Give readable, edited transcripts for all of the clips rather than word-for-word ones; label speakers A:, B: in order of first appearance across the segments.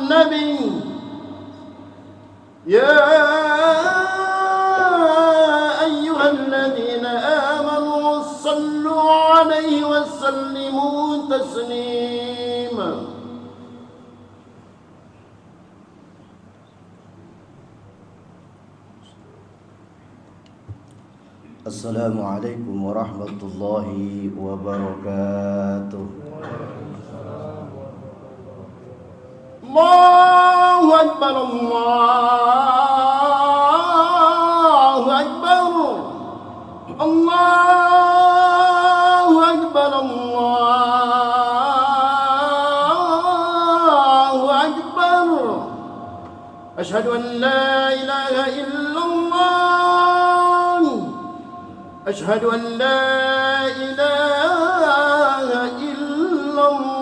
A: النبي يا أيها الذين آمنوا صلوا عليه وسلموا تسليما.
B: Assalamualaikum warahmatullahi wabarakatuh.
A: Allahu Akbar, Allahu Akbar, Allahu Akbar, Allahu Akbar. Asyhadu an la ilaha illallah, asyhadu an la ilaha illallah.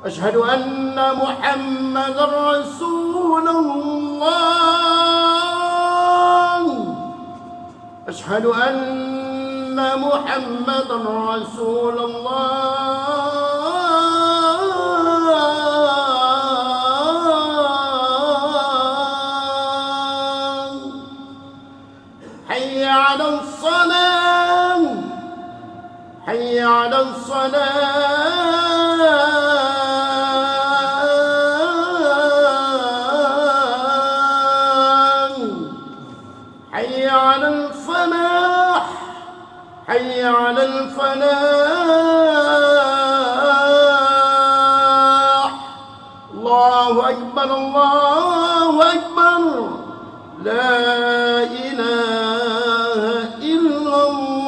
A: أشهد أن محمدا رسول الله. أشهد أن محمدا رسول الله. حي على الصلاة، حي على الصلاة. حي على الفلاح. الله أكبر، الله أكبر، لا إله إلا الله.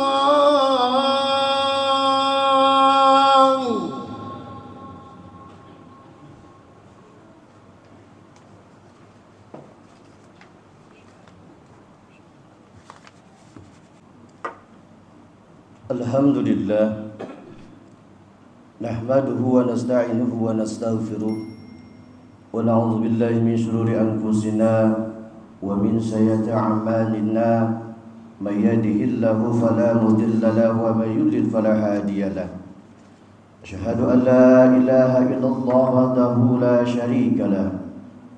B: Alhamdulillah, nahmaduhu wa nasta'inuhu wa nastaghfiruh wa na'udzu billahi min shururi anfusina wa min sayyiati a'malina. May yahdihillahu fala mudilla lahu wa may yudlil fala hadiya lahu. Asyhadu an la ilaha illallah wahdahu la syarika lahu.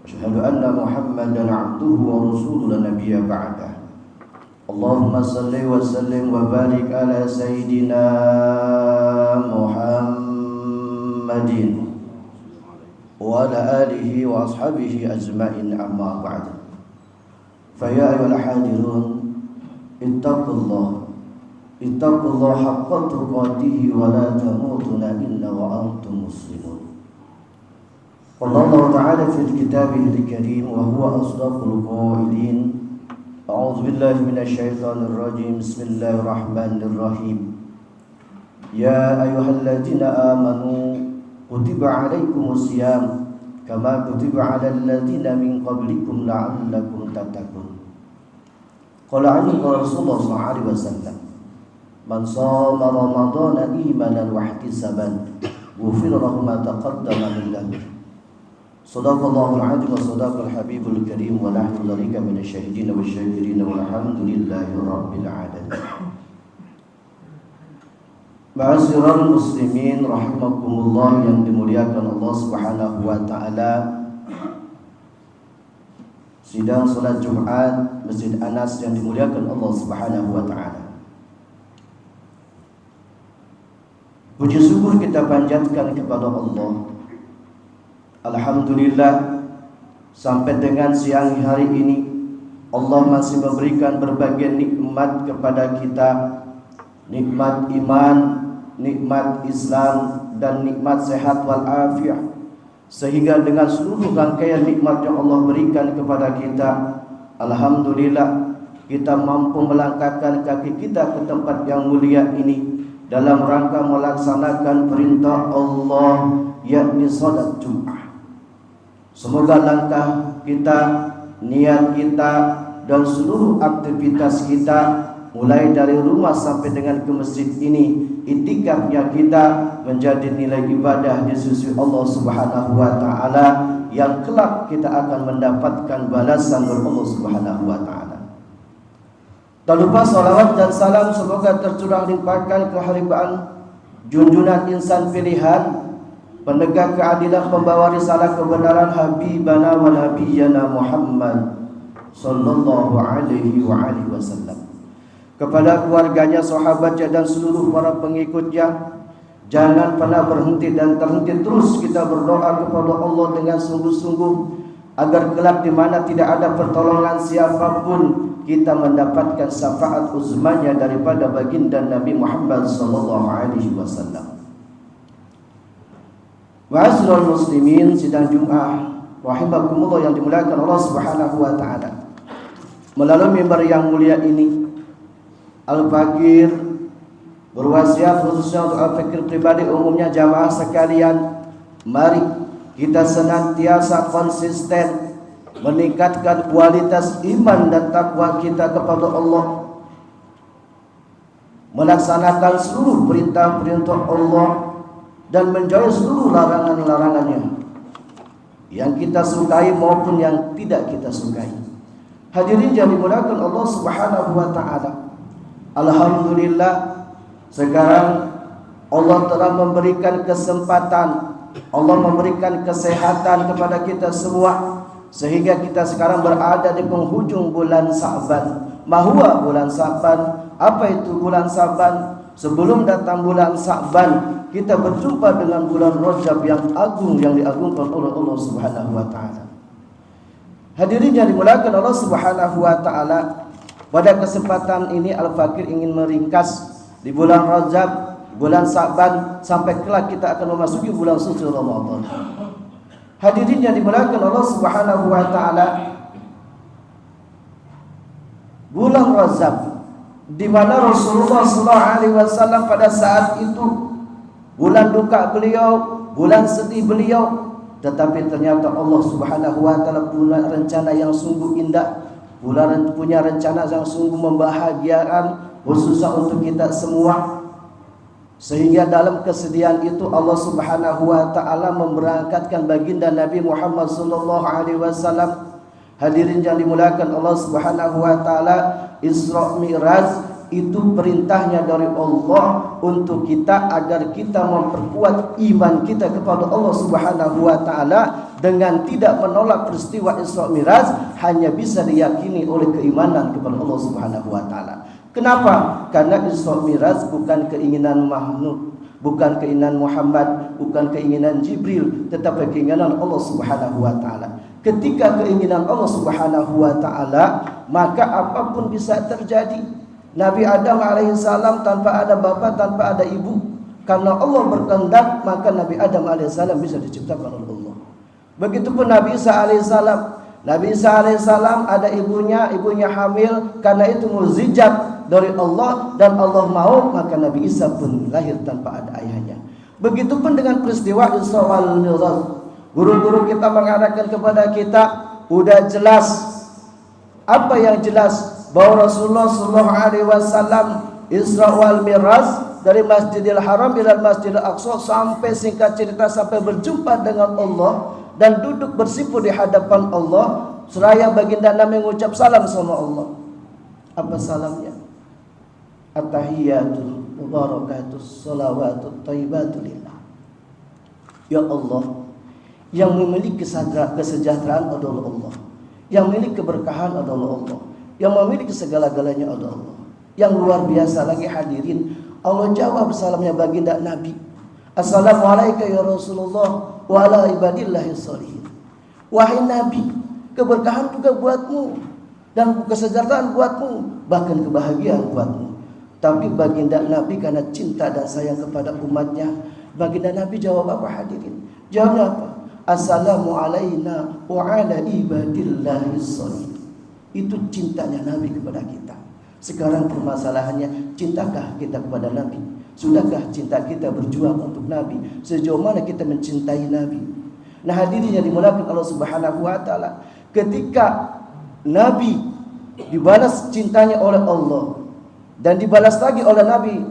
B: Asyhadu anna Muhammadan 'abduhu wa rasuluhu la nabiyya ba'dah. Allahumma salli wa sallim wa barik ala sayyidina Muhammadin wa ala alihi wa ashabihi ajma'in, amma ba'd. Fa ya ayyuhal hadirun, ittaqullah haqqa tuqatih wa la tamutunna illa wa antum muslimun. Qala Allah ta'ala fil kitabihil karim wa huwa asdaqul qailin. A'udzu billahi minasyaitonir rajim. Bismillahirrahmanirrahim. Ya ayyuhalladzina amanu kutiba 'alaikumusiyam kama kutiba 'alal ladzina min qablikum la'allakum tattaqun. Qala Rasulullah sallallahu alaihi wasallam, man shoma ramadhana imanan wa ihtisaban ghufira lahu ma taqaddama min dhanbihi. Sadaqallahul azim wa sadaqal habibul karim wa nahnu dzalika minasyahidin wa syakirin walhamdulillahi rabbil alamin. Ma'asyiral muslimin rahimakumullah yang dimuliakan Allah Subhanahu wa taala. Sidang salat Jumat Masjid Anas yang dimuliakan Allah Subhanahu wa taala. Puji syukur kita panjatkan kepada Allah. Alhamdulillah, sampai dengan siang hari ini Allah masih memberikan berbagai nikmat kepada kita. Nikmat iman, nikmat Islam, dan nikmat sehat wal afiah. Sehingga dengan seluruh rangkaian nikmat yang Allah berikan kepada kita, alhamdulillah, kita mampu melangkahkan kaki kita ke tempat yang mulia ini dalam rangka melaksanakan perintah Allah, yakni salat Jumat. Semoga langkah kita, niat kita, dan seluruh aktivitas kita, mulai dari rumah sampai dengan ke masjid ini, itikafnya kita menjadi nilai ibadah di sisi Allah Subhanahu wa taala, yang kelak kita akan mendapatkan balasan dari Allah Subhanahu wa taala. Tak lupa salawat dan salam semoga tercurah limpahkan keharibaan junjungan insan pilihan, penegak keadilan, pembawa risalah kebenaran, Habibana wa Nabiyyana Muhammad sallallahu alaihi wa alihi wasallam. Kepada keluarganya, sahabatnya dan seluruh para pengikutnya, jangan pernah berhenti dan terhenti terus kita berdoa kepada Allah dengan sungguh-sungguh agar kelak di mana tidak ada pertolongan siapapun kita mendapatkan syafaat uzmanya daripada baginda Nabi Muhammad sallallahu alaihi wasallam. Ma'asyiral muslimin, sidang Jumat rahimakumullah yang dimuliakan Allah Subhanahu wa taala. Melalui mimbar yang mulia ini, Al-Fakir berwasiat khususnya untuk Al-Fakir pribadi, umumnya jamaah sekalian, mari kita senantiasa konsisten meningkatkan kualitas iman dan takwa kita kepada Allah, melaksanakan seluruh perintah-perintah Allah dan menjauhi seluruh larangan-larangannya yang kita sukai maupun yang tidak kita sukai. Hadirin yang dimuliakan Allah Subhanahu wa taala, alhamdulillah sekarang Allah telah memberikan kesempatan, Allah memberikan kesehatan kepada kita semua, sehingga kita sekarang berada di penghujung bulan Sa'ban. Mahua bulan Sa'ban? Apa itu bulan Sa'ban? Sebelum datang bulan Sa'ban, kita berjumpa dengan bulan Rajab yang agung, yang diagungkan oleh Allah Subhanahu wa taala. Hadirin yang dimuliakan Allah Subhanahu wa taala, pada kesempatan ini Al-Fakir ingin meringkas di bulan Rajab, bulan Sa'ban, sampai kelak kita akan memasuki bulan suci Ramadan. Hadirin yang dimuliakan Allah Subhanahu wa taala, bulan Rajab di mana Rasulullah sallallahu alaihi wasallam pada saat itu bulan duka beliau, bulan sedih beliau, tetapi ternyata Allah Subhanahu wa taala punya rencana yang sungguh indah, punya rencana yang sungguh membahagiakan khususnya untuk kita semua. Sehingga dalam kesedihan itu Allah Subhanahu wa taala memberangkatkan baginda Nabi Muhammad sallallahu alaihi wasallam. Hadirin yang dimuliakan Allah Subhanahu wa taala, Isra Mi'raj itu perintahnya dari Allah untuk kita agar kita memperkuat iman kita kepada Allah Subhanahu wa taala dengan tidak menolak peristiwa Isra Mi'raj, hanya bisa diyakini oleh keimanan kepada Allah Subhanahu wa taala. Kenapa? Karena Isra Mi'raj bukan keinginan makhluk, bukan keinginan Muhammad, bukan keinginan Jibril, tetapi keinginan Allah Subhanahu wa taala. Ketika keinginan Allah Subhanahu wa taala, maka apapun bisa terjadi. Nabi Adam alaihissalam tanpa ada bapa, tanpa ada ibu, karena Allah berkehendak, maka Nabi Adam alaihissalam bisa diciptakan oleh Allah. Begitupun Nabi Isa alaihissalam. Nabi Isa alaihissalam ada ibunya hamil, karena itu mukjizat dari Allah dan Allah mau, maka Nabi Isa pun lahir tanpa ada ayahnya. Begitupun dengan peristiwa Isra wal Mi'raj. Guru-guru kita mengatakan kepada kita, udah jelas. Apa yang jelas? Bahwa Rasulullah sallallahu alaihi wasallam Isra wal Mi'raj dari Masjidil Haram ila Masjidil Aqsa, sampai singkat cerita sampai berjumpa dengan Allah dan duduk bersimpuh di hadapan Allah, seraya baginda Nabi mengucap salam sama Allah. Apa salamnya? At-tahiyyatul mubarakatus salawatut thayyibatu lillah. Ya Allah, yang memiliki kesejahteraan adalah Allah, yang memiliki keberkahan adalah Allah, yang memiliki segala-galanya adalah Allah. Yang luar biasa lagi hadirin, Allah jawab salamnya baginda Nabi, Assalamualaikum ya Rasulullah wa ala ibadillahi sholihin. Wahai Nabi, keberkahan juga buatmu dan kesejahteraan buatmu, bahkan kebahagiaan buatmu. Tapi baginda Nabi karena cinta dan sayang kepada umatnya, baginda Nabi jawab apa hadirin? Jawabnya apa? Assalamu alaina wa ala ibadillahi sholihin. Itu cintanya Nabi kepada kita. Sekarang permasalahannya, cintakah kita kepada Nabi? Sudahkah cinta kita berjuang untuk Nabi? Sejauh mana kita mencintai Nabi? Nah hadirin yang dimuliakan Allah Subhanahu wa taala, ketika Nabi dibalas cintanya oleh Allah dan dibalas lagi oleh Nabi,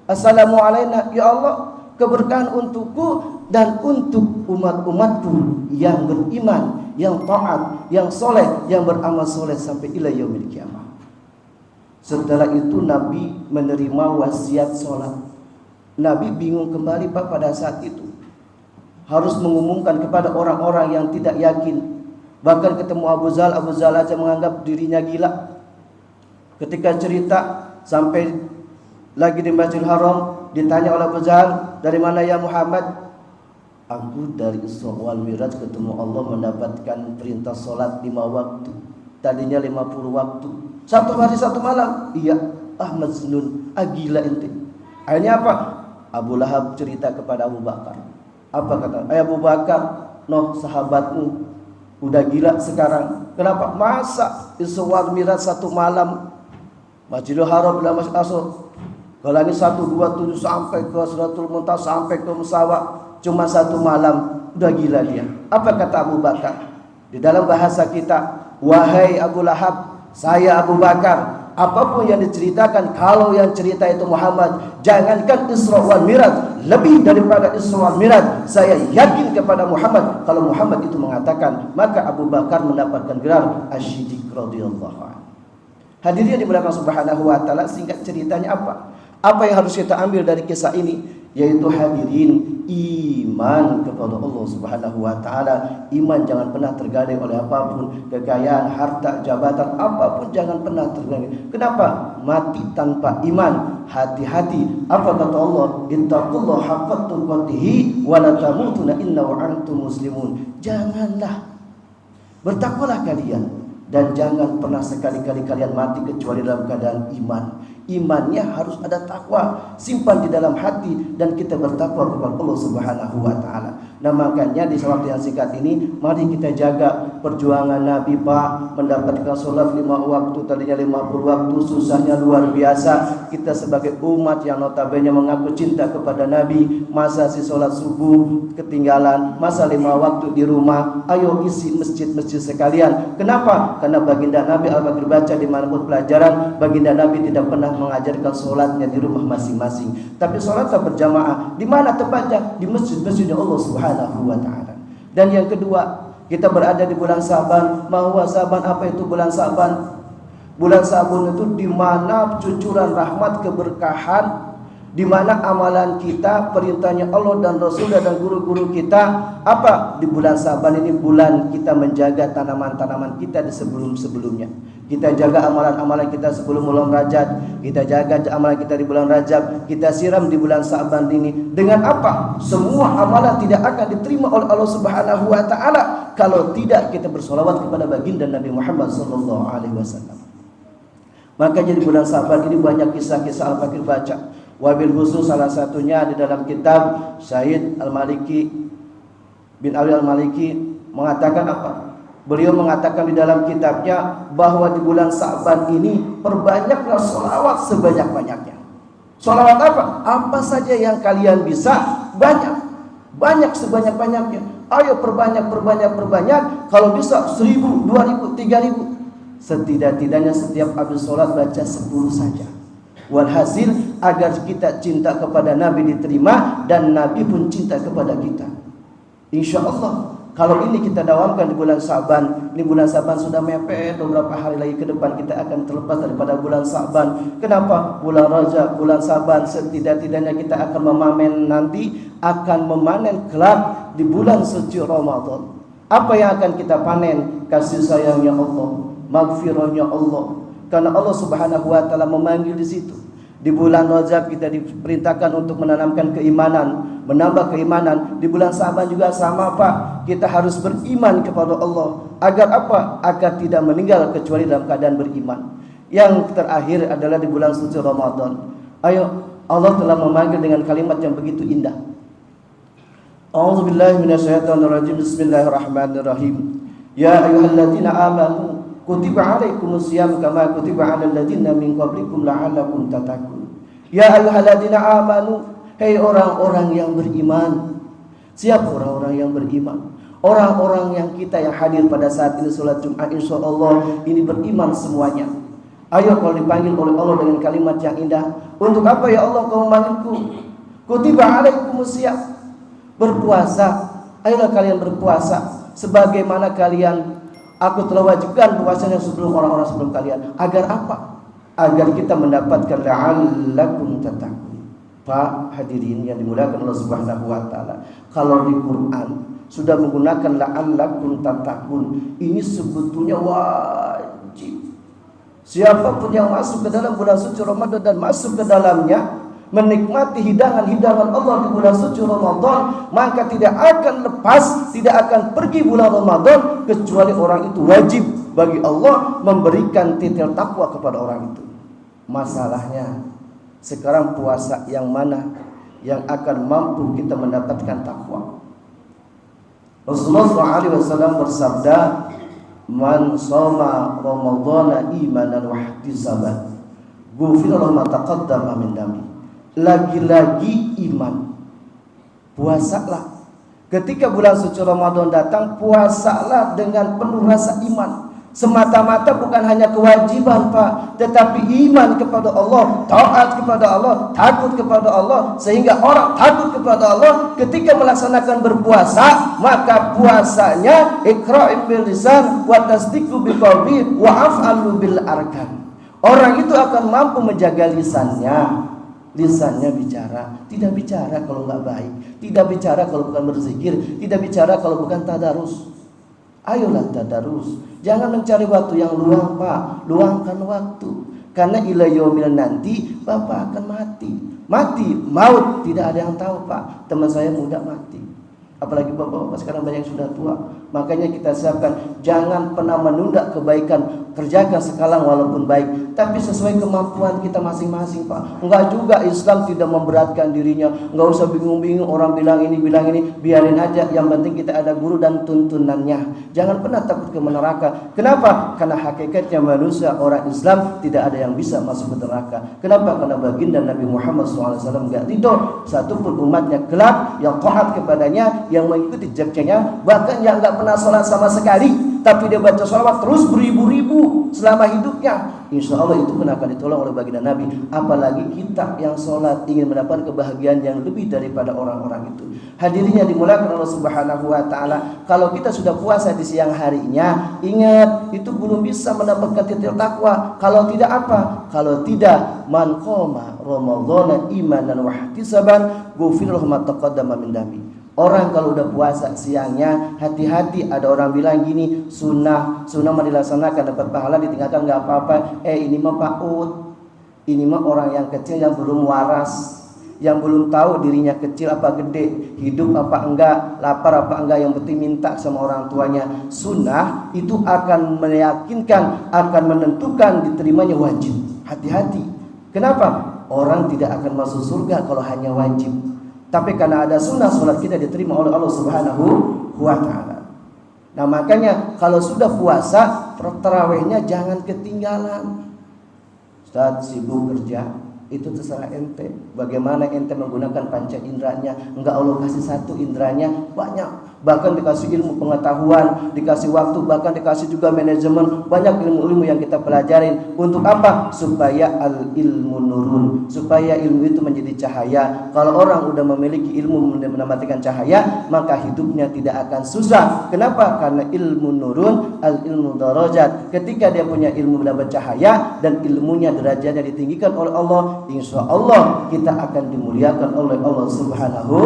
B: Assalamu alaina, ya Allah, keberkahan untukku dan untuk umat-umatku yang beriman, yang taat, yang soleh, yang beramal soleh sampai ila yaumil qiyamah. Setelah itu Nabi menerima wasiat sholat. Nabi bingung kembali Pak pada saat itu. Harus mengumumkan kepada orang-orang yang tidak yakin. Bahkan ketemu Abu Zal aja menganggap dirinya gila. Ketika cerita sampai lagi di Masjidil Haram, ditanya oleh Abu Zal, dari mana ya Muhammad? Aku dari Isra wal Miraj ketemu Allah, mendapatkan perintah sholat 5 waktu. Tadinya 50 waktu. 1 hari 1 malam. Iya, Majnun, gila ente. Akhirnya apa? Abu Lahab cerita kepada Abu Bakar. Apa kata? Abu Bakar, noh sahabatmu udah gila sekarang. Kenapa? Masa Isra wal Miraj 1 malam, Masjidil Haram ila Masjid Aqsa, ke langit 127 sampai ke Sidratul Muntaha sampai ke Musawa, cuma 1 malam, udah gila dia. Apa kata Abu Bakar? Di dalam bahasa kita, wahai Abu Lahab, saya Abu Bakar, apapun yang diceritakan, kalau yang cerita itu Muhammad, jangankan Isra wal Miraj, lebih daripada Isra wal Miraj, saya yakin kepada Muhammad. Kalau Muhammad itu mengatakan, maka Abu Bakar mendapatkan gelar Asy-Siddiq radhiyallahu anhu. Hadirin di belakang subhanahu wa ta'ala, singkat ceritanya apa? Apa yang harus kita ambil dari kisah ini? Yaitu hadirin, iman kepada Allah subhanahu wa ta'ala. Iman jangan pernah tergadai oleh apapun. Kekayaan, harta, jabatan, apapun jangan pernah tergadai. Kenapa? Mati tanpa iman. Hati-hati. Apa kata Allah? Ittaqullaha haqqa tuqatih wa la tamutunna illa wa antum muslimun. Janganlah, bertakwalah kalian, dan jangan pernah sekali-kali kalian mati kecuali dalam keadaan iman. Imannya harus ada takwa, simpan di dalam hati, dan kita bertakwa kepada Allah subhanahu wa ta'ala. Nah makanya di waktu yang singkat ini, mari kita jaga perjuangan Nabi Pak, mendapatkan sholat 5 waktu, tadinya 50 waktu, susahnya luar biasa. Kita sebagai umat yang notabene mengaku cinta kepada Nabi, masa si sholat subuh ketinggalan, masa 5 waktu di rumah, ayo isi masjid-masjid sekalian. Kenapa? Karena baginda Nabi Al-Bakir baca dimanapun pelajaran, baginda Nabi tidak pernah mengajarkan sholatnya di rumah masing-masing, tapi sholatnya berjamaah. Di mana tepatnya? Di masjid-masjid Allah subhanahu wa ta'ala. Dan yang kedua, kita berada di bulan Sa'ban. Bahwa Sa'ban, apa itu bulan Sa'ban? Bulan Sa'ban itu di mana cucuran rahmat, keberkahan, di mana amalan kita, perintahnya Allah dan Rasulullah dan guru-guru kita. Apa? Di bulan Sa'ban ini bulan kita menjaga tanaman-tanaman kita di sebelum-sebelumnya. Kita jaga amalan-amalan kita sebelum bulan Rajab. Kita jaga amalan kita di bulan Rajab. Kita siram di bulan Sa'ban ini. Dengan apa? Semua amalan tidak akan diterima oleh Allah subhanahu wa ta'ala kalau tidak kita bersolawat kepada baginda Nabi Muhammad sallallahu alaihi wasallam. Maka jadi bulan Sa'ban ini banyak kisah-kisah Al-Fakir baca. Wabil khusus salah satunya di dalam kitab Syahid Al-Maliki bin Ali Al-Maliki mengatakan apa? Beliau mengatakan di dalam kitabnya bahwa di bulan Sa'ban ini perbanyaklah sholawat sebanyak-banyaknya. Sholawat apa? Apa saja yang kalian bisa, banyak sebanyak-banyaknya. Ayo perbanyak. Kalau bisa 1000, 2000, 3000. Setidak-tidaknya setiap habis sholat baca 10 saja. Walhasil agar kita cinta kepada Nabi diterima dan Nabi pun cinta kepada kita. Insya Allah kalau ini kita dawamkan di bulan Sa'ban. Ini bulan Sa'ban sudah mepet, beberapa hari lagi ke depan kita akan terlepas daripada bulan Sa'ban. Kenapa? Bulan Rajab, bulan Sa'ban, setidak-tidaknya kita akan memanen nanti, akan memanen kelak di bulan suci Ramadan. Apa yang akan kita panen? Kasih sayangnya Allah, maghfirahnya Allah. Karena Allah subhanahu wa ta'ala memanggil di situ. Di bulan Rajab kita diperintahkan untuk menanamkan keimanan, menambah keimanan. Di bulan Sa'ban juga sama Pak. Kita harus beriman kepada Allah. Agar apa? Agar tidak meninggal kecuali dalam keadaan beriman. Yang terakhir adalah di bulan suci Ramadan. Ayo, Allah telah memanggil dengan kalimat yang begitu indah. A'udzubillahi minasyaitonirrajim. Bismillahirrahmanirrahim. Ya ayyuhalladzina amanu kutiba alaikumus syiyam kama kutiba alal ladzina min qablikum la'allakum tattaqun. Ya ayyuhalladzina amanu, hei orang-orang yang beriman. Siapa orang-orang yang beriman? Orang-orang yang kita yang hadir pada saat ini salat Jumat, insyaallah ini beriman semuanya. Ayo kalau dipanggil oleh Allah dengan kalimat yang indah. Untuk apa ya Allah kau memanggilku? Kutiba alaikumus syiyam. Berpuasa. Ayolah kalian berpuasa sebagaimana kalian aku telah wajibkan puasanya sebelum orang-orang sebelum kalian. Agar apa? agar kita mendapatkan la'allakum tattaqun. Pak hadirin yang dimuliakan Allah Subhanahu wa taala, kalau di Quran sudah menggunakan la'allakum tattaqun, ini sebetulnya wajib. Siapapun yang masuk ke dalam bulan suci Ramadan dan masuk ke dalamnya menikmati hidangan-hidangan Allah di bulan suci Ramadan, maka tidak akan lepas, tidak akan pergi bulan Ramadan kecuali orang itu wajib bagi Allah memberikan titil takwa kepada orang itu. Masalahnya sekarang puasa yang mana yang akan mampu kita mendapatkan takwa? Rasulullah SAW bersabda, "Man shoma Ramadhana imanan wa ihtisaban, ghufira lahu ma taqaddama min dami." Lagi-lagi iman. Puasalah. Ketika bulan suci Ramadan datang, puasalah dengan penuh rasa iman. Semata-mata bukan hanya kewajiban, Pak, tetapi iman kepada Allah, taat kepada Allah, takut kepada Allah, sehingga orang takut kepada Allah ketika melaksanakan berpuasa, maka puasanya iqra'u bil lisan wa tasdiqu bil qalbi wa af'alu bil arkan. Orang itu akan mampu menjaga lisannya. Lisannya bicara, tidak bicara kalau nggak baik, tidak bicara kalau bukan berzikir, tidak bicara kalau bukan tadarus. Ayolah tadarus, jangan mencari waktu yang luang, Pak. Luangkan waktu, karena ila yaumil nanti Bapak akan mati, maut tidak ada yang tahu, Pak. Teman saya muda mati, apalagi bapak-bapak sekarang banyak yang sudah tua. Makanya kita siapkan, jangan pernah menunda kebaikan, kerjakan sekarang walaupun baik, tapi sesuai kemampuan kita masing-masing, Pak. Enggak juga Islam tidak memberatkan dirinya, enggak usah bingung-bingung orang bilang ini, biarin aja, yang penting kita ada guru dan tuntunannya. Jangan pernah takut ke neraka. Kenapa? Karena hakikatnya manusia orang Islam tidak ada yang bisa masuk ke neraka. Kenapa? Karena baginda Nabi Muhammad SAW enggak ridho satupun umatnya kelak yang taat kepadanya, yang mengikuti jejaknya, bahkan yang enggak pernah sholat sama sekali, tapi dia baca sholawat terus beribu-ribu selama hidupnya. Insya Allah itu pun akan ditolong oleh baginda Nabi. Apalagi kita yang sholat ingin mendapat kebahagiaan yang lebih daripada orang-orang itu. Hadirin yang dimuliakan Allah Subhanahu wa taala, kalau kita sudah puasa di siang harinya, ingat itu belum bisa mendapatkan titil takwa. Kalau tidak apa? Kalau tidak, man qoma ramadhana imanan wa ihtisaban ghufira lahu ma taqaddama min dami. Orang kalau udah puasa siangnya, hati-hati, ada orang bilang gini, sunnah mah dilaksanakan dapat pahala, ditinggalkan nggak apa-apa. Ini mah PAUD, ini mah orang yang kecil yang belum waras, yang belum tahu dirinya kecil apa gede, hidup apa enggak, lapar apa enggak, yang penting minta sama orang tuanya. Sunnah itu akan meyakinkan, akan menentukan diterimanya wajib. Hati-hati. Kenapa? Orang tidak akan masuk surga kalau hanya wajib. Tapi karena ada sunnah, sholat kita diterima oleh Allah Subhanahu wa ta'ala. Nah makanya kalau sudah puasa, tarawihnya jangan ketinggalan. Ustaz sibuk kerja, itu terserah ente. Bagaimana ente menggunakan panca inderanya. Enggak Allah kasih satu inderanya banyak. Bahkan dikasih ilmu pengetahuan, dikasih waktu, bahkan dikasih juga manajemen. Banyak ilmu-ilmu yang kita pelajarin. Untuk apa? Supaya al-ilmu nurun, supaya ilmu itu menjadi cahaya. Kalau orang udah memiliki ilmu mendapatkan cahaya, maka hidupnya tidak akan susah. Kenapa? Karena ilmu nurun, al-ilmu darajat. Ketika dia punya ilmu mendapat cahaya dan ilmunya derajatnya ditinggikan oleh Allah, insya Allah kita akan dimuliakan oleh Allah Subhanahu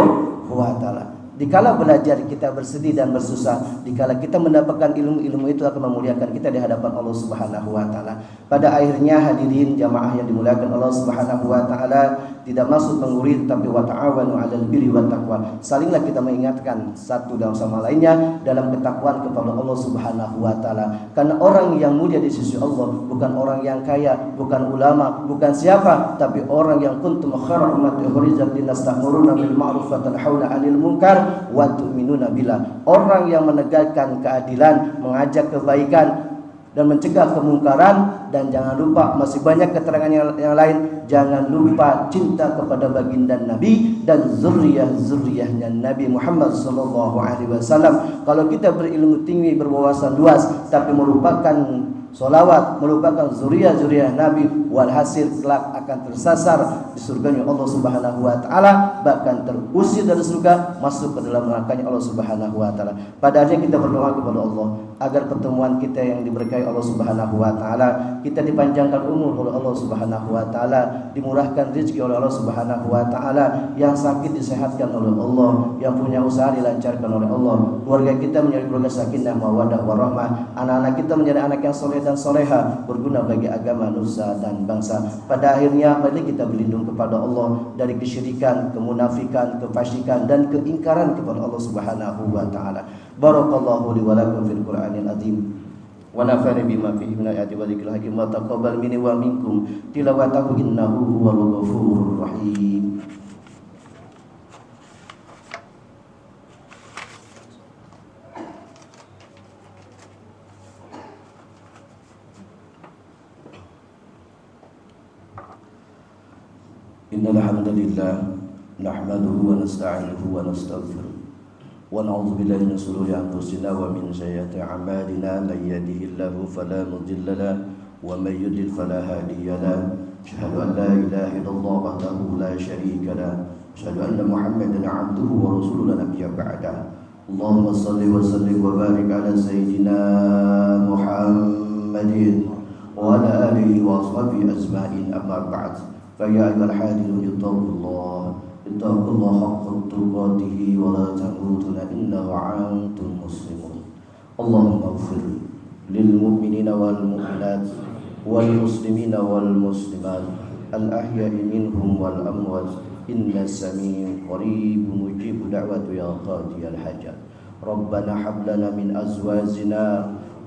B: wa ta'ala. Dikala belajar kita bersedih dan bersusah, dikala kita mendapatkan ilmu-ilmu itu akan memuliakan kita di hadapan Allah Subhanahu wa taala. Pada akhirnya hadirin jamaah yang dimuliakan Allah Subhanahu wa taala, tidak maksud menggurui tapi wa ta'awanu 'alal birri wat taqwa. Salinglah kita mengingatkan satu dan sama lainnya dalam ketakwaan kepada Allah Subhanahu wa taala. Karena orang yang mulia di sisi Allah bukan orang yang kaya, bukan ulama, bukan siapa, tapi orang yang kuntum khairal ummati ukhrijat linnas ta'muruna bil ma'ruf wa tanhauna 'anil munkar wa tu'minuna billah. Orang yang menegakkan keadilan, mengajak kebaikan dan mencegah kemungkaran. Dan jangan lupa, masih banyak keterangan yang lain, jangan lupa cinta kepada baginda Nabi dan zuriyah-zuriyahnya Nabi Muhammad SAW. Kalau kita berilmu tinggi, berwawasan luas, tapi melupakan solawat, melupakan zuriyah-zuriyah Nabi, walhasil kelak akan tersasar di surganya Allah Subhanahu wa taala, bahkan terusir dari surga masuk ke dalam nerakanya Allah Subhanahu wa taala. Pada akhirnya kita berdoa kepada Allah agar pertemuan kita yang diberkahi Allah Subhanahu wa taala, kita dipanjangkan umur oleh Allah Subhanahu wa taala, dimurahkan rezeki oleh Allah Subhanahu wa taala, yang sakit disehatkan oleh Allah, yang punya usaha dilancarkan oleh Allah, keluarga kita menjadi keluarga sakinah mawaddah warahmah, anak-anak kita menjadi anak yang soleh dan soleha, berguna bagi agama, nusa dan bangsa. Pada akhirnya mari kita berlindung kepada Allah dari kesyirikan, kemunafikan, kefasikan dan keingkaran kepada Allah Subhanahu wa taala. Barakallahu li wa lakum fil Qur'anil azim wa nafa'ani bima fihi min ayati wa dzikril hakim wa taqabbal minni wa minkum tilawatahu innahu huwal ghafurur rahim. Innal hamdalillah nahmaduhu wa nasta'inuhu wa nastaghfiruh wa na'udzu billahi min shururi anfusina wa min sayyiati a'malina may yahdihillahu fala mudilla lahu wa may yudlil fala hadiya lahu asyhadu an la ilaha illallah wahdahu la syarika lahu asyhadu anna muhammadan 'abduhu wa rasuluhu la nabiyya ba'dahu. Allahumma shalli wa sallim wa barik ala sayyidina Muhammadin wa ala alihi wa ashabihi ajma'in, amma ba'd. فيا أيها الحاضرون اتقوا الله حق تقاته ولا تموتن إلا وأنتم مسلمون. اللهم اغفر للمؤمنين والمؤمنات والمسلمين والمسلمات الأحياء منهم والأموات إن السميع قريب مجيب دعوة يا قاضي الحاجات. ربنا هب لنا من أزواجنا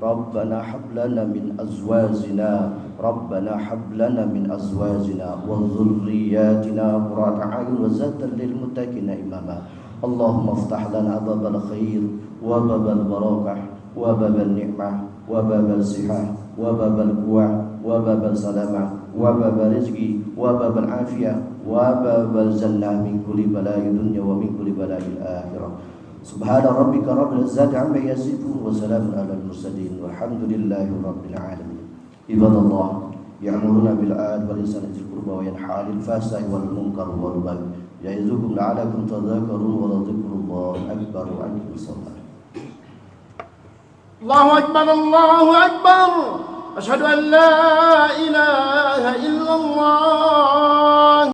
B: ربنا هب لنا من أزواجنا ربنا هب لنا من أزواجنا وذرياتنا قرة أعين وزادا للمتقين إماما. اللهم افتح لنا باب الخير وباب البركة وباب النعمة وباب الصحة وباب القوة وباب السلامة وباب الرزق وباب العافية وباب الجنة من كل بلاء الدنيا ومن كل بلاء الآخرة. Subhana rabbika rabbil izzati amma yasifun wa salamun alal mursalin walhamdulillahi rabbil alamin. Ibadallah ya'muruna bil adli wal ihsani wal qurba wa yanha 'anil fahsya'i wal munkar wal baghi ya'izukum la'allakum tadhakkarun wa dhikrullahi akbar wa aqimus shalah.
A: Allahu akbar, Allahu akbar. Asyhadu an la ilaha illallah.